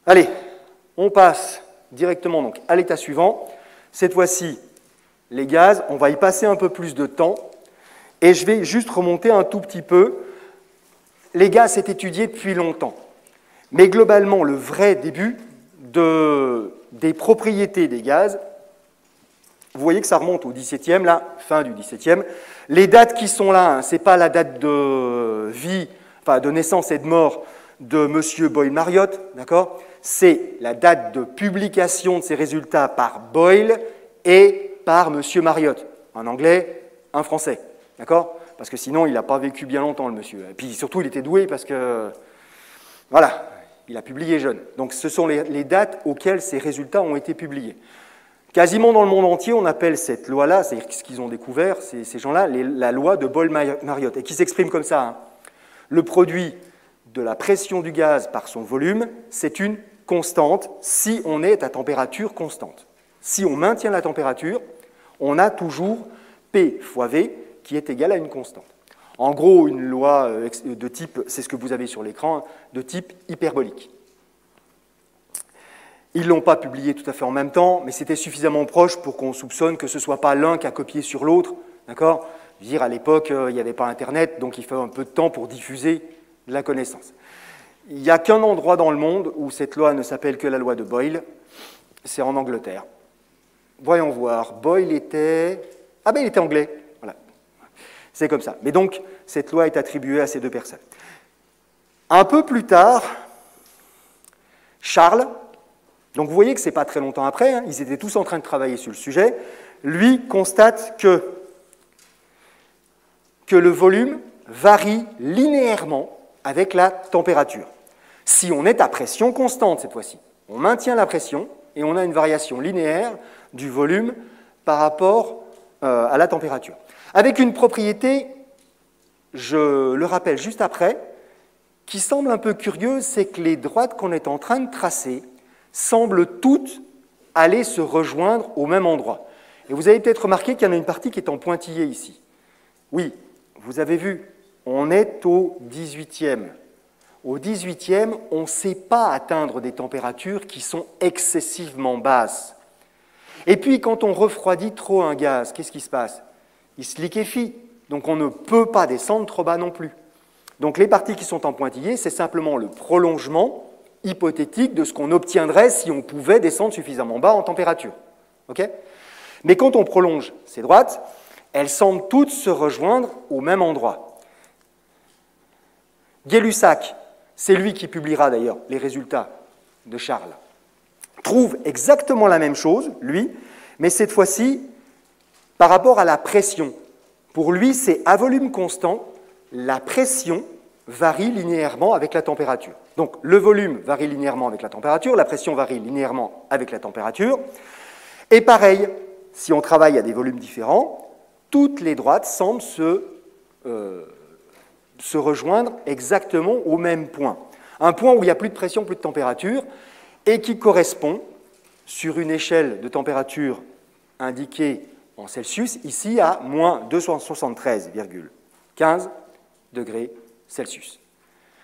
Allez, on passe directement donc, à l'état suivant. Cette fois-ci, les gaz, on va y passer un peu plus de temps. Et je vais juste remonter un tout petit peu. Les gaz, c'est étudié depuis longtemps. Mais globalement, le vrai début des propriétés des gaz, vous voyez que ça remonte au XVIIe, là, fin du XVIIe. Les dates qui sont là, hein, ce n'est pas la date de vie, enfin de naissance et de mort de M. Boyle-Mariotte, d'accord? C'est la date de publication de ces résultats par Boyle et par M. Mariotte. Un anglais, un français, d'accord? Parce que sinon, il n'a pas vécu bien longtemps, le monsieur. Et puis surtout, il était doué parce que, voilà, il a publié jeune. Donc ce sont les dates auxquelles ces résultats ont été publiés. Quasiment dans le monde entier, on appelle cette loi-là, c'est-à-dire ce qu'ils ont découvert, ces gens-là, la loi de Boyle-Mariotte, et qui s'exprime comme ça. Hein. Le produit de la pression du gaz par son volume, c'est une constante si on est à température constante. Si on maintient la température, on a toujours P fois V qui est égal à une constante. En gros, une loi de type, c'est ce que vous avez sur l'écran, de type hyperbolique. Ils ne l'ont pas publié tout à fait en même temps, mais c'était suffisamment proche pour qu'on soupçonne que ce ne soit pas l'un qui a copié sur l'autre. D'accord ? Je veux dire, à l'époque, il n'y avait pas Internet, donc il faut un peu de temps pour diffuser la connaissance. Il n'y a qu'un endroit dans le monde où cette loi ne s'appelle que la loi de Boyle, c'est en Angleterre. Voyons voir, Boyle était... Ah ben il était anglais, voilà. C'est comme ça. Mais donc, cette loi est attribuée à ces deux personnes. Un peu plus tard, Charles, donc vous voyez que ce n'est pas très longtemps après, hein, ils étaient tous en train de travailler sur le sujet, lui constate que le volume varie linéairement avec la température. Si on est à pression constante cette fois-ci, on maintient la pression et on a une variation linéaire du volume par rapport à la température. Avec une propriété, je le rappelle juste après, qui semble un peu curieuse, c'est que les droites qu'on est en train de tracer semblent toutes aller se rejoindre au même endroit. Et vous avez peut-être remarqué qu'il y en a une partie qui est en pointillé ici. Oui, vous avez vu, on est au 18e. Au 18e, on ne sait pas atteindre des températures qui sont excessivement basses. Et puis, quand on refroidit trop un gaz, qu'est-ce qui se passe? Il se liquéfie, donc on ne peut pas descendre trop bas non plus. Donc les parties qui sont en pointillé, c'est simplement le prolongement hypothétique de ce qu'on obtiendrait si on pouvait descendre suffisamment bas en température. Okay? Mais quand on prolonge ces droites, elles semblent toutes se rejoindre au même endroit. Gay-Lussac, c'est lui qui publiera d'ailleurs les résultats de Charles, trouve exactement la même chose, lui, mais cette fois-ci par rapport à la pression. Pour lui, c'est à volume constant, la pression varie linéairement avec la température. Donc le volume varie linéairement avec la température, la pression varie linéairement avec la température. Et pareil, si on travaille à des volumes différents, toutes les droites semblent se rejoindre exactement au même point. Un point où il n'y a plus de pression, plus de température, et qui correspond, sur une échelle de température indiquée en Celsius, ici à moins 273,15 degrés Celsius.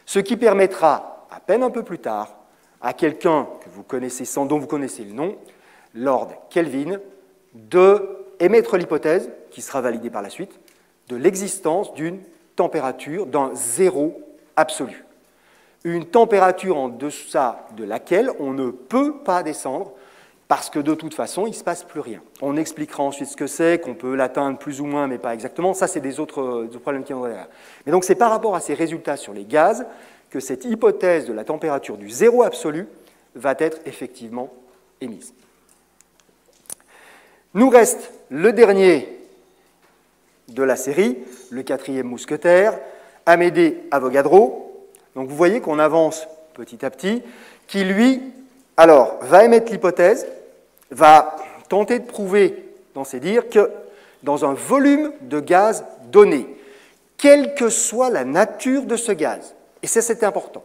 Ce qui permettra, à peine un peu plus tard, à quelqu'un que vous connaissez, dont vous connaissez le nom, Lord Kelvin, d'émettre l'hypothèse, qui sera validée par la suite, de l'existence d'une température, d'un zéro absolu. Une température en deçà de laquelle on ne peut pas descendre parce que de toute façon, il ne se passe plus rien. On expliquera ensuite ce que c'est, qu'on peut l'atteindre plus ou moins, mais pas exactement. Ça, c'est des autres problèmes qui vont derrière. Mais donc, c'est par rapport à ces résultats sur les gaz que cette hypothèse de la température du zéro absolu va être effectivement émise. Nous reste le dernier de la série, le quatrième mousquetaire, Amédée Avogadro. Donc vous voyez qu'on avance petit à petit, qui lui, alors, va émettre l'hypothèse, va tenter de prouver dans ses dires que dans un volume de gaz donné, quelle que soit la nature de ce gaz, et ça c'est important,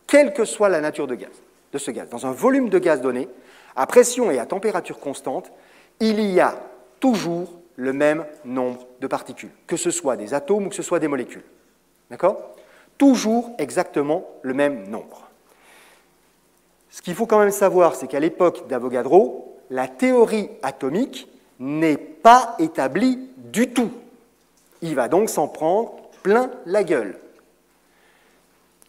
quelle que soit la nature de ce gaz, dans un volume de gaz donné, à pression et à température constante, il y a toujours le même nombre de particules, que ce soit des atomes ou que ce soit des molécules. D'accord ? Toujours exactement le même nombre. Ce qu'il faut quand même savoir, c'est qu'à l'époque d'Avogadro, la théorie atomique n'est pas établie du tout. Il va donc s'en prendre plein la gueule.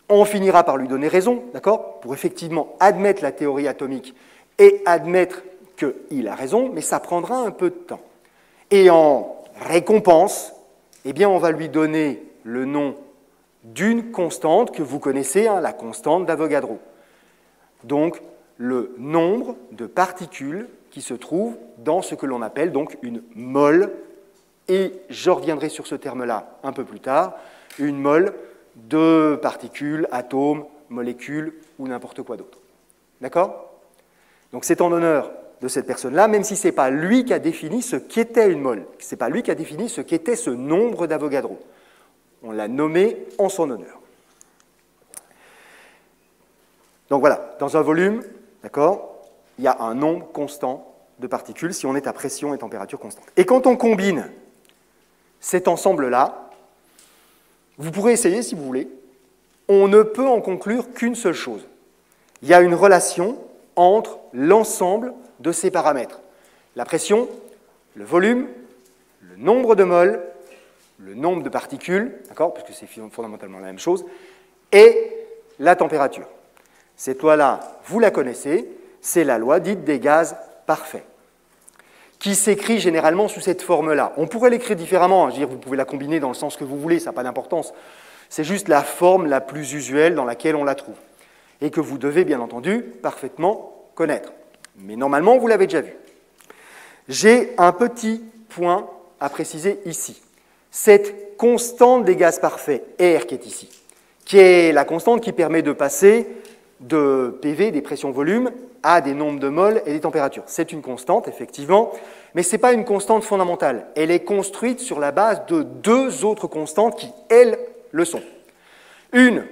On finira par lui donner raison, d'accord, pour effectivement admettre la théorie atomique et admettre qu'il a raison, mais ça prendra un peu de temps. Et en récompense, eh bien, on va lui donner le nom d'une constante que vous connaissez, hein, la constante d'Avogadro. Donc, le nombre de particules qui se trouvent dans ce que l'on appelle donc une mole, et je reviendrai sur ce terme-là un peu plus tard, une mole de particules, atomes, molécules ou n'importe quoi d'autre. D'accord? Donc c'est en honneur de cette personne-là, même si ce n'est pas lui qui a défini ce qu'était une mole, ce n'est pas lui qui a défini ce qu'était ce nombre d'Avogadro. On l'a nommé en son honneur. Donc voilà, dans un volume, d'accord, il y a un nombre constant de particules si on est à pression et température constante. Et quand on combine cet ensemble-là, vous pourrez essayer si vous voulez, on ne peut en conclure qu'une seule chose. Il y a une relation entre l'ensemble de ces paramètres. La pression, le volume, le nombre de moles, le nombre de particules, d'accord, puisque c'est fondamentalement la même chose, et la température. Cette loi-là, vous la connaissez, c'est la loi dite des gaz parfaits, qui s'écrit généralement sous cette forme-là. On pourrait l'écrire différemment, hein, je veux dire, vous pouvez la combiner dans le sens que vous voulez, ça n'a pas d'importance. C'est juste la forme la plus usuelle dans laquelle on la trouve, et que vous devez, bien entendu, parfaitement connaître. Mais normalement, vous l'avez déjà vu. J'ai un petit point à préciser ici. Cette constante des gaz parfaits, R, qui est ici, qui est la constante qui permet de passer de PV, des pressions-volumes, à des nombres de moles et des températures. C'est une constante, effectivement, mais ce n'est pas une constante fondamentale. Elle est construite sur la base de deux autres constantes qui, elles, le sont. Une,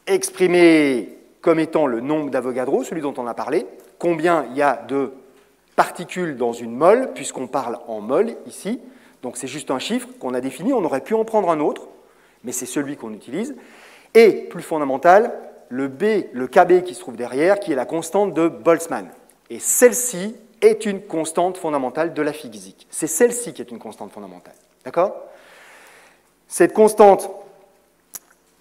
exprimée comme étant le nombre d'Avogadro, celui dont on a parlé, combien il y a de particules dans une mole, puisqu'on parle en mol ici, donc c'est juste un chiffre qu'on a défini, on aurait pu en prendre un autre, mais c'est celui qu'on utilise, et, plus fondamental, le B, le KB qui se trouve derrière, qui est la constante de Boltzmann. Et celle-ci est une constante fondamentale de la physique. C'est celle-ci qui est une constante fondamentale. D'accord? Cette constante,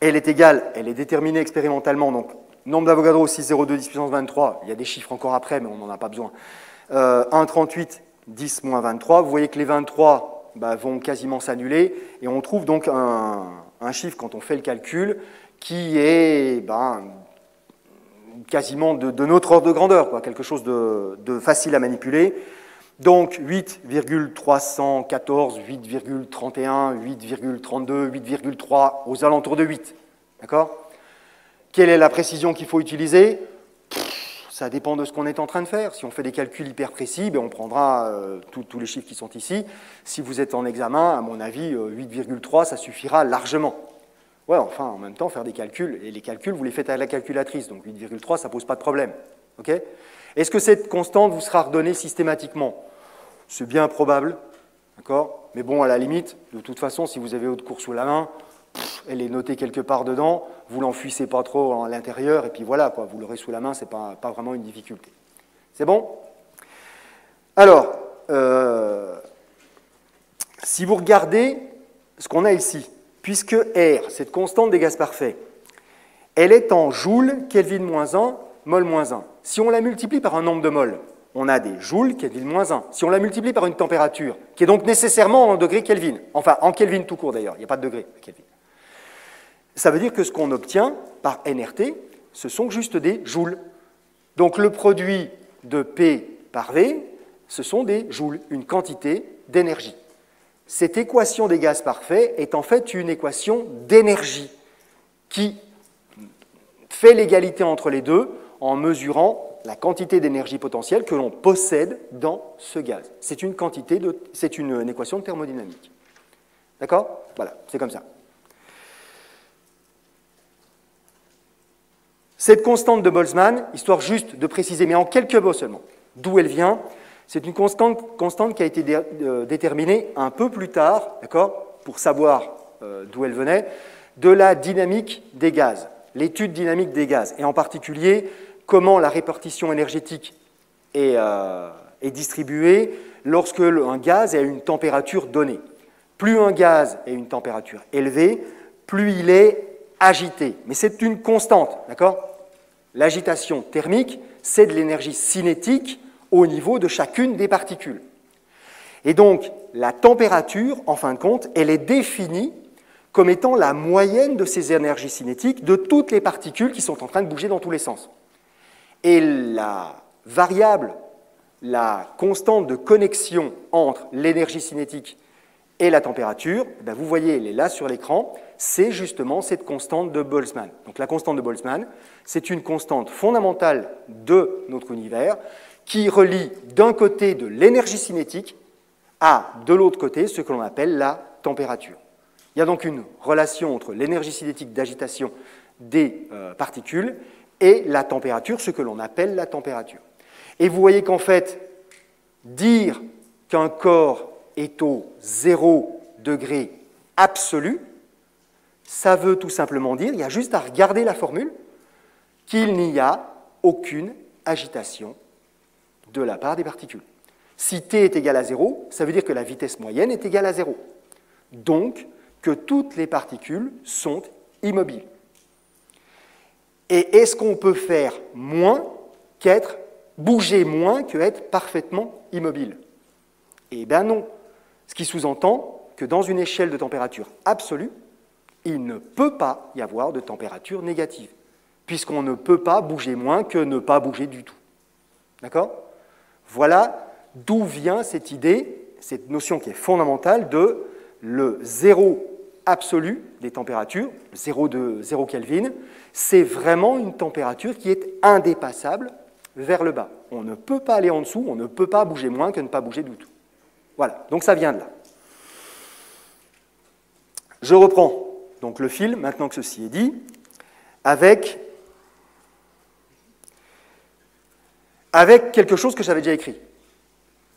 elle est égale, elle est déterminée expérimentalement, donc nombre d'Avogadro 6,02 10 puissance 23, il y a des chiffres encore après, mais on n'en a pas besoin. 1,38 10 moins 23, vous voyez que les 23 vont quasiment s'annuler, et on trouve donc un chiffre, quand on fait le calcul, qui est quasiment de notre ordre de grandeur, quoi, quelque chose de facile à manipuler. Donc 8,314, 8,31, 8,32, 8,3, aux alentours de 8. D'accord? Quelle est la précision qu'il faut utiliser? Ça dépend de ce qu'on est en train de faire. Si on fait des calculs hyper précis, on prendra tous les chiffres qui sont ici. Si vous êtes en examen, à mon avis, 8,3, ça suffira largement. Ouais, enfin, en même temps, faire des calculs, et les calculs, vous les faites à la calculatrice, donc 8,3, ça ne pose pas de problème. Okay? Est-ce que cette constante vous sera redonnée systématiquement? C'est bien probable, d'accord? Mais bon, à la limite, de toute façon, si vous avez votre cours sous la main, elle est notée quelque part dedans, vous l'enfuissez pas trop à l'intérieur, et puis voilà, quoi, vous l'aurez sous la main, ce n'est pas vraiment une difficulté. C'est bon? Alors, si vous regardez ce qu'on a ici, puisque R, cette constante des gaz parfaits, elle est en joules, Kelvin-1, mol-1. Si on la multiplie par un nombre de moles, on a des joules, Kelvin-1. Si on la multiplie par une température, qui est donc nécessairement en degrés Kelvin, enfin en Kelvin tout court d'ailleurs, il n'y a pas de degré Kelvin, ça veut dire que ce qu'on obtient par nRT, ce sont juste des joules. Donc le produit de P par V, ce sont des joules, une quantité d'énergie. Cette équation des gaz parfaits est en fait une équation d'énergie qui fait l'égalité entre les deux en mesurant la quantité d'énergie potentielle que l'on possède dans ce gaz. C'est une équation de thermodynamique. D'accord? Voilà, c'est comme ça. Cette constante de Boltzmann, histoire juste de préciser, mais en quelques mots seulement, d'où elle vient, c'est une constante qui a été déterminée un peu plus tard, d'accord, pour savoir d'où elle venait, de la dynamique des gaz, l'étude dynamique des gaz, et en particulier comment la répartition énergétique est distribuée lorsque un gaz est à une température donnée. Plus un gaz est à une température élevée, plus il est agité. Mais c'est une constante, d'accord? L'agitation thermique, c'est de l'énergie cinétique au niveau de chacune des particules. Et donc, la température, en fin de compte, elle est définie comme étant la moyenne de ces énergies cinétiques de toutes les particules qui sont en train de bouger dans tous les sens. Et la variable, la constante de connexion entre l'énergie cinétique et la température, ben vous voyez, elle est là sur l'écran, c'est justement cette constante de Boltzmann. Donc la constante de Boltzmann, c'est une constante fondamentale de notre univers qui relie d'un côté de l'énergie cinétique à de l'autre côté ce que l'on appelle la température. Il y a donc une relation entre l'énergie cinétique d'agitation des particules et la température, ce que l'on appelle la température. Et vous voyez qu'en fait, dire qu'un corps est au 0 degré absolu, ça veut tout simplement dire, il y a juste à regarder la formule, qu'il n'y a aucune agitation de la part des particules. Si t est égal à 0, ça veut dire que la vitesse moyenne est égale à 0. Donc, que toutes les particules sont immobiles. Et est-ce qu'on peut faire moins qu'être, bouger moins qu'être parfaitement immobile? Eh bien non. Ce qui sous-entend que dans une échelle de température absolue, il ne peut pas y avoir de température négative, puisqu'on ne peut pas bouger moins que ne pas bouger du tout. D'accord? Voilà d'où vient cette idée, cette notion qui est fondamentale de le zéro absolu des températures, 0 Kelvin, c'est vraiment une température qui est indépassable vers le bas. On ne peut pas aller en dessous, on ne peut pas bouger moins que ne pas bouger du tout. Voilà, donc ça vient de là. Je reprends donc le fil, maintenant que ceci est dit, avec quelque chose que j'avais déjà écrit.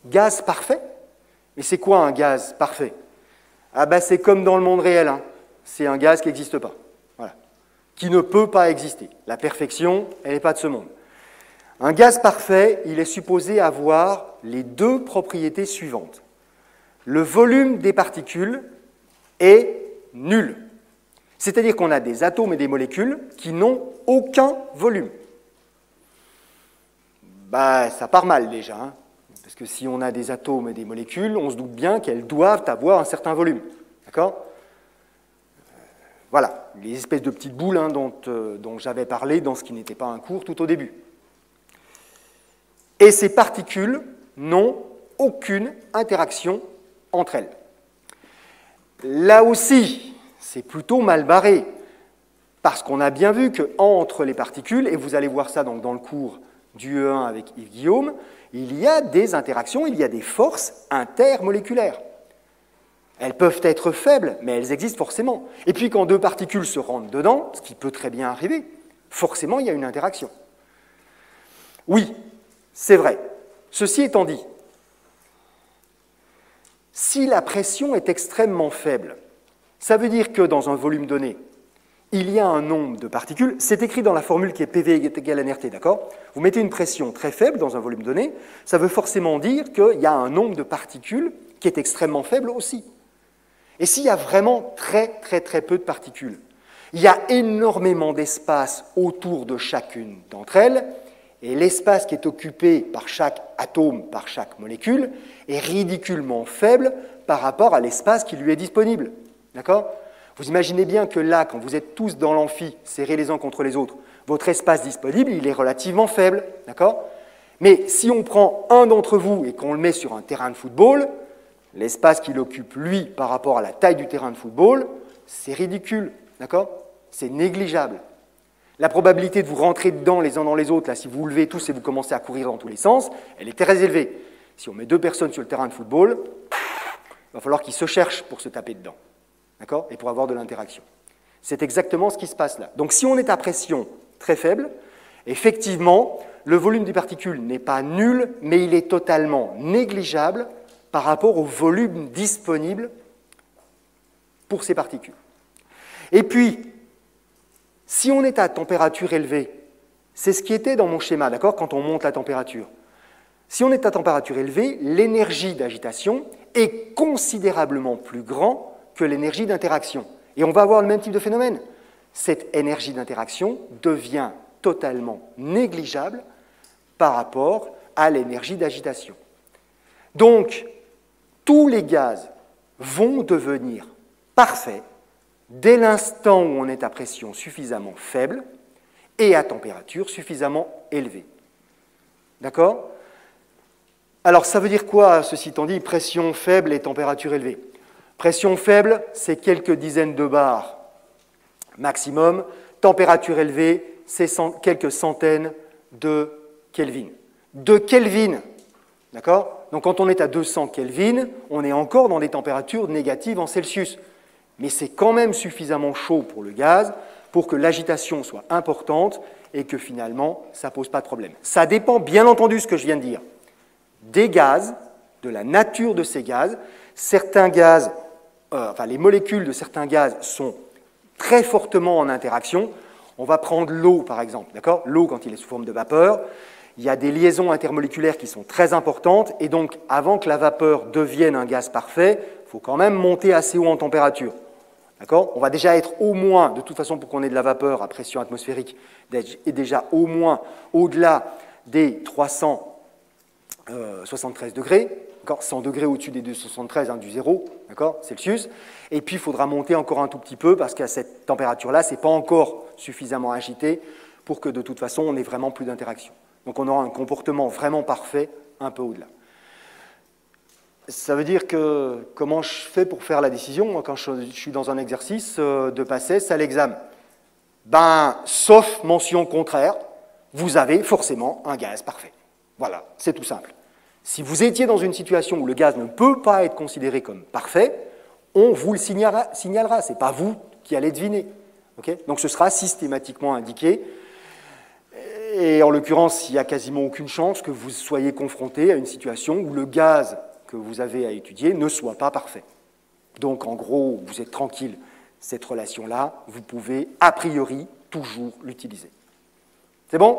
Gaz parfait. Mais c'est quoi un gaz parfait? Ah ben c'est comme dans le monde réel, hein. C'est un gaz qui n'existe pas, voilà. Qui ne peut pas exister. La perfection, elle n'est pas de ce monde. Un gaz parfait, il est supposé avoir les deux propriétés suivantes. Le volume des particules est nul. C'est-à-dire qu'on a des atomes et des molécules qui n'ont aucun volume. Bah, ça part mal déjà, hein. Parce que si on a des atomes et des molécules, on se doute bien qu'elles doivent avoir un certain volume. D'accord? Voilà, les espèces de petites boules, hein, dont j'avais parlé dans ce qui n'était pas un cours tout au début. Et ces particules n'ont aucune interaction entre elles. Là aussi, c'est plutôt mal barré, parce qu'on a bien vu qu'entre les particules, et vous allez voir ça donc dans le cours du E1 avec Yves Guillaume, il y a des interactions, il y a des forces intermoléculaires. Elles peuvent être faibles, mais elles existent forcément. Et puis quand deux particules se rentrent dedans, ce qui peut très bien arriver, forcément il y a une interaction. Oui, c'est vrai. Ceci étant dit, si la pression est extrêmement faible, ça veut dire que dans un volume donné, il y a un nombre de particules, c'est écrit dans la formule qui est PV est égal à nRT, d'accord? Vous mettez une pression très faible dans un volume donné, ça veut forcément dire qu'il y a un nombre de particules qui est extrêmement faible aussi. Et s'il y a vraiment très peu de particules, il y a énormément d'espace autour de chacune d'entre elles, et l'espace qui est occupé par chaque atome, par chaque molécule, est ridiculement faible par rapport à l'espace qui lui est disponible. D'accord? Vous imaginez bien que là, quand vous êtes tous dans l'amphi, serrés les uns contre les autres, votre espace disponible, il est relativement faible. D'accord? Mais si on prend un d'entre vous et qu'on le met sur un terrain de football, l'espace qu'il occupe, lui, par rapport à la taille du terrain de football, c'est ridicule. D'accord? C'est négligeable. La probabilité de vous rentrer dedans les uns dans les autres, là, si vous vous levez tous et vous commencez à courir dans tous les sens, elle est très élevée. Si on met deux personnes sur le terrain de football, il va falloir qu'ils se cherchent pour se taper dedans. D'accord? Et pour avoir de l'interaction. C'est exactement ce qui se passe là. Donc si on est à pression très faible, effectivement, le volume des particules n'est pas nul, mais il est totalement négligeable par rapport au volume disponible pour ces particules. Et puis, si on est à température élevée, C'est ce qui était dans mon schéma, d'accord, quand on monte la température. Si on est à température élevée, l'énergie d'agitation est considérablement plus grande que l'énergie d'interaction. Et on va avoir le même type de phénomène. Cette énergie d'interaction devient totalement négligeable par rapport à l'énergie d'agitation. Donc, tous les gaz vont devenir parfaits dès l'instant où on est à pression suffisamment faible et à température suffisamment élevée. D'accord? Alors, ça veut dire quoi, ceci étant dit, pression faible et température élevée? Pression faible, c'est quelques dizaines de bars maximum. Température élevée, c'est quelques centaines de Kelvin. De Kelvin, d'accord? Donc, quand on est à 200 Kelvin, on est encore dans des températures négatives en Celsius. Mais c'est quand même suffisamment chaud pour le gaz pour que l'agitation soit importante et que finalement, ça ne pose pas de problème. Ça dépend, bien entendu, ce que je viens de dire, des gaz, de la nature de ces gaz. Certains gaz, les molécules de certains gaz sont très fortement en interaction. On va prendre l'eau, par exemple, d'accord? L'eau, quand il est sous forme de vapeur, il y a des liaisons intermoléculaires qui sont très importantes, et donc, avant que la vapeur devienne un gaz parfait, il faut quand même monter assez haut en température. D'accord? On va déjà être au moins, de toute façon, pour qu'on ait de la vapeur à pression atmosphérique, et déjà au moins au-delà des 373 degrés, 100 degrés au-dessus des 273, du zéro, Celsius. Et puis, il faudra monter encore un tout petit peu, parce qu'à cette température-là, ce n'est pas encore suffisamment agité pour que, de toute façon, on n'ait vraiment plus d'interaction. Donc, on aura un comportement vraiment parfait un peu au-delà. Ça veut dire que, comment je fais pour faire la décision, moi, quand je suis dans un exercice de PACES à l'examen? Sauf mention contraire, vous avez forcément un gaz parfait. Voilà, c'est tout simple. Si vous étiez dans une situation où le gaz ne peut pas être considéré comme parfait, on vous le signalera. Ce n'est pas vous qui allez deviner. Okay? Donc ce sera systématiquement indiqué. Et en l'occurrence, il n'y a quasiment aucune chance que vous soyez confronté à une situation où le gaz que vous avez à étudier ne soit pas parfait. Donc en gros, vous êtes tranquille. Cette relation-là, vous pouvez a priori toujours l'utiliser. C'est bon ?